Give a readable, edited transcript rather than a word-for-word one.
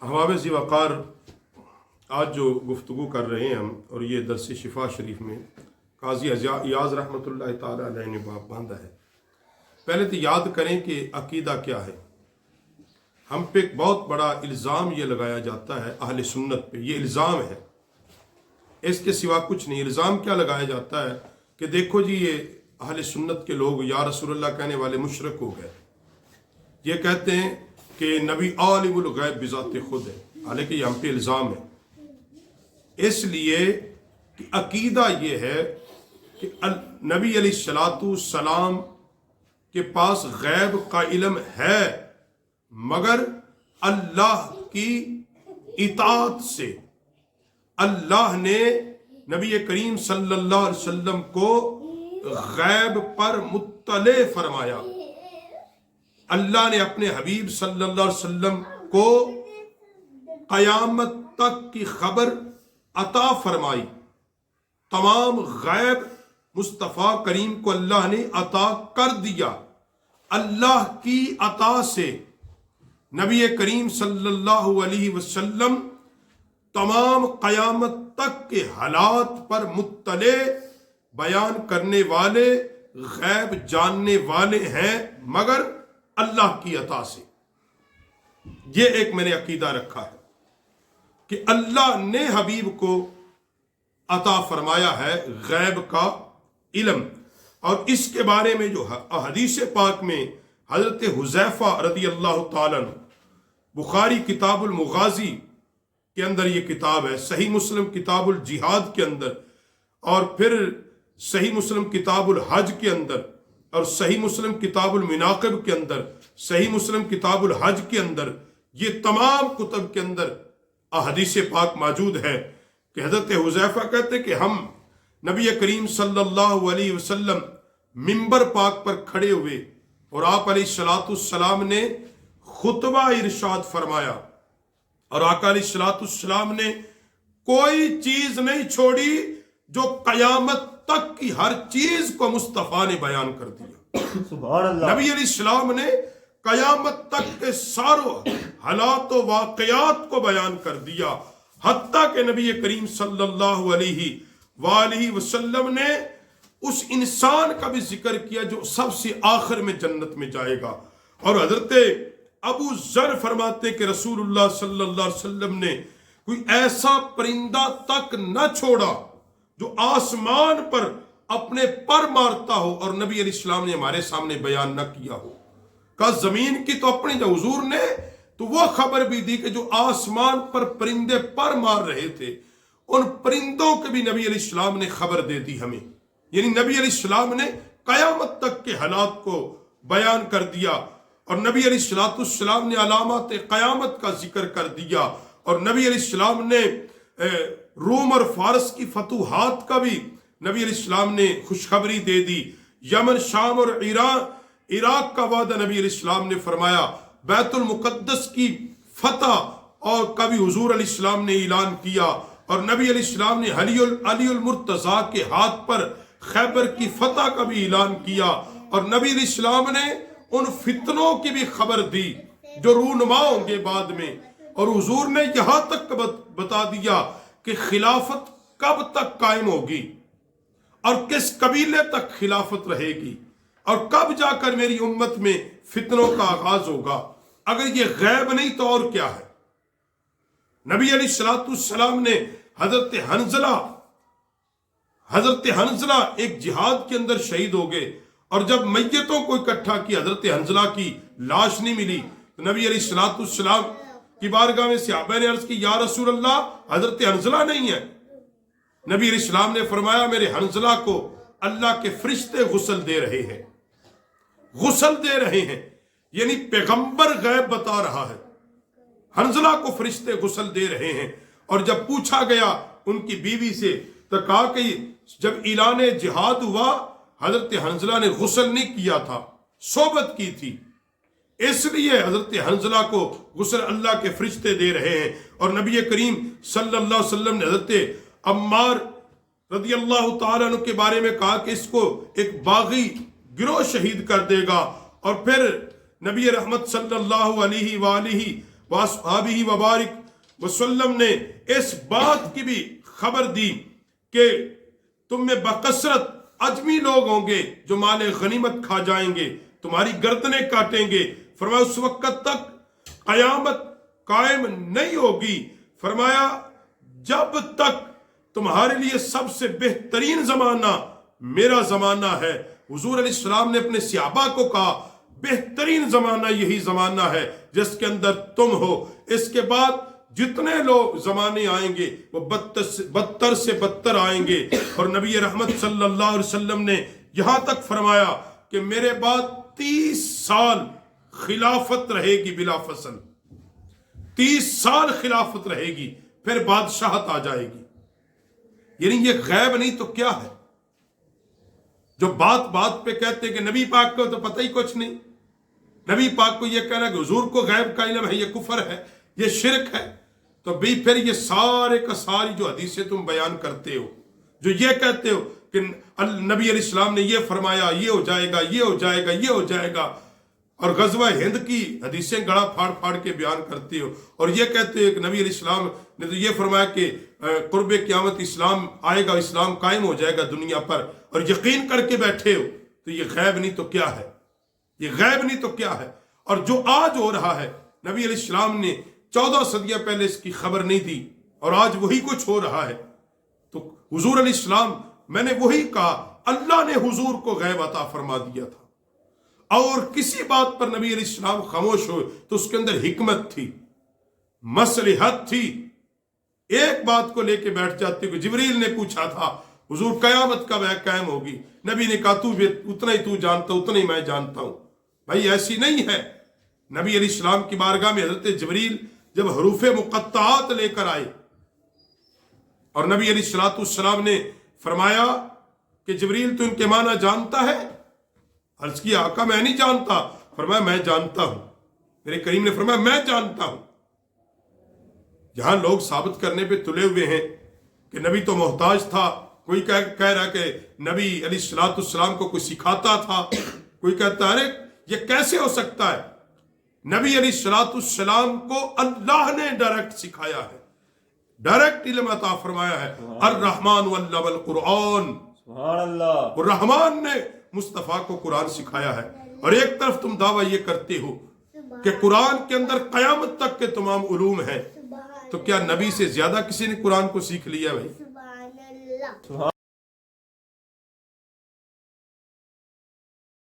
अहबाब ज़ी वक़ार, आज जो गुफ्तगू कर रहे हैं हम, और ये दर्स शिफा शरीफ में काजी इयाज़ रहमतुल्लाह ताला अलैह ने बाब बांधा है। पहले तो याद करें कि अकीदा क्या है। हम पे एक बहुत बड़ा इल्ज़ाम ये लगाया जाता है अहले सुन्नत पे, ये इल्ज़ाम है, इसके सिवा कुछ नहीं। इल्ज़ाम क्या लगाया जाता है कि देखो जी ये अहले सुन्नत के लोग या रसूलुल्लाह कहने वाले मुशरिक हो गए। ये कहते हैं कि नबी आलिमुल गैब बिज़ाते खुद है, हालांकि हम पे इल्ज़ाम है। इसलिए कि अकीदा ये है कि नबी अलैहिस्सलातु सलाम के पास गैब का इल्म है, मगर अल्लाह की इताअत से अल्लाह ने नबी करीम सल्लल्लाहु अलैहि वसल्लम को गैब पर मुत्तले फरमाया। अल्लाह ने अपने हबीब सल्लल्लाहु अलैहि वसल्लम को क़यामत तक की खबर अता फरमाई। तमाम गैब मुस्तफ़ा करीम को अल्लाह ने अता कर दिया। अल्लाह की अता से नबी करीम सल्लल्लाहु अलैहि वसल्लम तमाम क़यामत तक के हालात पर मुत्तले, बयान करने वाले, गैब जानने वाले हैं, मगर अल्लाह की अता से। ये एक मैंने अकीदा रखा है कि अल्लाह ने हबीब को अता फरमाया है गैब का इल्म। और इसके बारे में जो हदीस पाक में हजरत हुज़ैफा रज़ी अल्लाह ताला अन्हु, बुखारी किताबुल मुगाजी के अंदर ये किताब है, सही मुस्लिम किताबुल जिहाद के अंदर, और फिर सही मुस्लिम किताबुल हज के अंदर, और सही मुस्लिम किताबुल मिनाक़िब के अंदर, सही मुस्लिम किताबुल हज के अंदर, ये तमाम कुतब के अंदर हदीस पाक मौजूद है कि हज़रत हुज़ैफा कहते कि हम नबी करीम सल्लल्लाहु अलैहि वसल्लम मिंबर पाक पर खड़े हुए और आप अलैहिस्सलाम ने खुतबा इरशाद फरमाया, और आका अलैहिस्सलाम ने कोई चीज नहीं छोड़ी जो कयामत तक की हर चीज को मुस्तफा ने बयान कर दिया। सुभान अल्लाह। नबी अलैहिस्सलाम ने कयामत तक के सारों हालात व वाक़यात को बयान कर दिया, हत्ता के नबी करीम सल्लल्लाहु अलैहि वसल्लम ने उस इंसान का भी जिक्र किया जो सबसे आखिर में जन्नत में जाएगा। और हजरत अबू ज़र फरमाते कि रसूलुल्लाह सल्लल्लाहु अलैहि वसल्लम ने कोई ऐसा परिंदा तक न छोड़ा जो आसमान पर अपने पर मारता हो और नबी अलैहिस्सलाम ने हमारे सामने बयान न किया हो। का जमीन की तो अपनी जो हुजूर ने तो वो खबर भी दी कि जो आसमान पर परिंदे पर मार रहे थे, उन परिंदों के भी नबी अलैहिस्सलाम ने खबर दे दी हमें। यानी नबी अलैहिस्सलाम ने कयामत तक के हालात को बयान कर दिया, और नबी अलैहिस्सलाम ने अलामत क़यामत का जिक्र कर दिया, और नबी अलैहिस्सलाम ने रूम और फारस की फतूहात का भी नबी अलैहिस्सलाम ने खुशखबरी दे दी। यमन, शाम और इराक का वादा नबी अलैहिस्सलाम ने फरमाया। बैतुल मुक़द्दस की फतह और कभी हुजूर अलैहिस्सलाम ने ऐलान किया, और नबी अलैहिस्सलाम ने अलीउल मुर्तज़ा के हाथ पर खैबर की फतह का भी ऐलान किया, और नबी अलैहिस्सलाम ने उन फितनों की भी खबर दी जो रूनुमा होंगे बाद में। और हुजूर ने यहां तक बता दिया कि खिलाफत कब तक कायम होगी और किस कबीले तक खिलाफत रहेगी, और कब जाकर मेरी उम्मत में फितनों का आगाज होगा। अगर ये गैब नहीं तो और क्या है। नबी अलैहिस्सलाम ने हजरत हंजला एक जिहाद के अंदर शहीद हो गए, और जब मैयतों को इकट्ठा किया, हजरत हंजला की लाश नहीं मिली, तो नबी अलैहिस्सलाम की बारगाह में सहाबा ने अर्ज की, या रसूल अल्लाह, हजरत हंजला नहीं है। नबी अलैहिस्सलाम ने फरमाया, मेरे हंजला को अल्लाह के फरिश्ते गुस्ल दे रहे हैं, गुस्ल दे रहे हैं। यानी पैगंबर गैब बता रहा है, हंजला को फरिश्ते गुस्ल दे रहे हैं। और जब पूछा गया उनकी बीवी से, तो कहा कि जब ऐलान जिहाद हुआ, हजरत हंजला ने गुस्ल नहीं किया था, सोबत की थी, इसलिए हजरत हंजला को गुस्ल अल्लाह के फरिश्ते दे रहे हैं। और नबी करीम सल्लल्लाहु अलैहि वसल्लम ने हजरत अम्मार रज़ी अल्लाह ताला अन्हु के बारे में कहा कि इसको एक बागी गिरोह शहीद कर देगा। और फिर नबी रहमत सल्लल्लाहु अलैहि वअस्हाबिही वबारिक वसल्लम ने इस बात की भी खबर दी कि तुम में बकसरत अजमी लोग होंगे जो माले गनीमत खा जाएंगे, तुम्हारी गर्दनें काटेंगे। फरमाया उस वक्त तक कयामत कायम नहीं होगी। फरमाया जब तक तुम्हारे लिए सबसे बेहतरीन जमाना मेरा जमाना है। हुजूर अलैहिस्सलाम ने अपने सहाबा को कहा बेहतरीन जमाना यही जमाना है जिसके अंदर तुम हो। इसके बाद जितने लोग जमाने आएंगे वो बदतर से बदतर आएंगे। और नबी रहमत सल्लल्लाहु अलैहि वसल्लम ने यहां तक फरमाया कि मेरे बाद 30 साल खिलाफत रहेगी बिला फसल, 30 साल खिलाफत रहेगी, फिर बादशाहत आ जाएगी। यानी ये गैब नहीं तो क्या है? जो बात बात पे कहते हैं कि नबी पाक को तो पता ही कुछ नहीं, नबी पाक को ये कहना कि हुजूर को गैब का इल्म है, ये कुफर है, ये शिरक है। तो भी फिर ये सारे का सारी जो हदीसें तुम बयान करते हो, जो ये कहते हो कि नबी अलैहिस्सलाम ने ये फरमाया, ये हो जाएगा, ये हो जाएगा, ये हो जाएगा, और गजवा हिंद की हदीसें गड़ा फाड़ फाड़ के बयान करते हो, और ये कहते हो कि नबी अलैहिस्सलाम ने तो ये फरमाया कि कुर्बे क़यामत इस्लाम आएगा, इस्लाम कायम हो जाएगा दुनिया पर, और यकीन करके बैठे हो। तो ये गैब नहीं तो क्या है? ये गैब नहीं तो क्या है? और जो आज हो रहा है, नबी अलैहिस्सलाम ने 14 सदियां पहले इसकी खबर नहीं दी, और आज वही कुछ हो रहा है। तो हुजूर अलैहिस्सलाम, मैंने वही कहा, अल्लाह ने हुजूर को गैब अता फरमा दिया था, और किसी बात पर नबी अलैहिस्सलाम खामोश हो तो उसके अंदर हिकमत थी, मसलहत थी। एक बात को लेके बैठ जाते हो। जिब्रील ने पूछा था हुजूर कयामत कब है, कायम होगी? नबी ने कहा तू भी उतना ही तू जानता, उतना ही मैं जानता हूं। भाई ऐसी नहीं है। नबी अलैहिस्सलाम की बारगाह में हजरत जिब्रील जब हरूफे मुक़त्ताआत लेकर आए, और नबी अलैहिस्सलाम ने फरमाया कि जिब्रील तू इनके माना जानता है? अर्ज किया आका मैं नहीं जानता। फरमाया मैं जानता हूं। मेरे करीम ने फरमाया मैं जानता हूं। जहां लोग साबित करने पे तुले हुए हैं कि नबी तो मोहताज था, कोई कह रहा कि नबी अलैहिस्सलाम को कोई सिखाता था, कोई कहता अरे ये कैसे हो सकता है? नबी अलैहिस्सलाम को अल्लाह ने डायरेक्ट सिखाया है, डायरेक्ट इल्म अता फरमाया है। अर्रहमान अल्लमल कुरान, सुभान अल्लाह। और रहमान ने मुस्तफा को कुरान सिखाया है। और एक तरफ तुम दावा ये करते हो कि कुरान के अंदर कयामत तक के तमाम उलूम हैं, तो क्या नबी से ज्यादा किसी ने कुरान को सीख लिया भाई?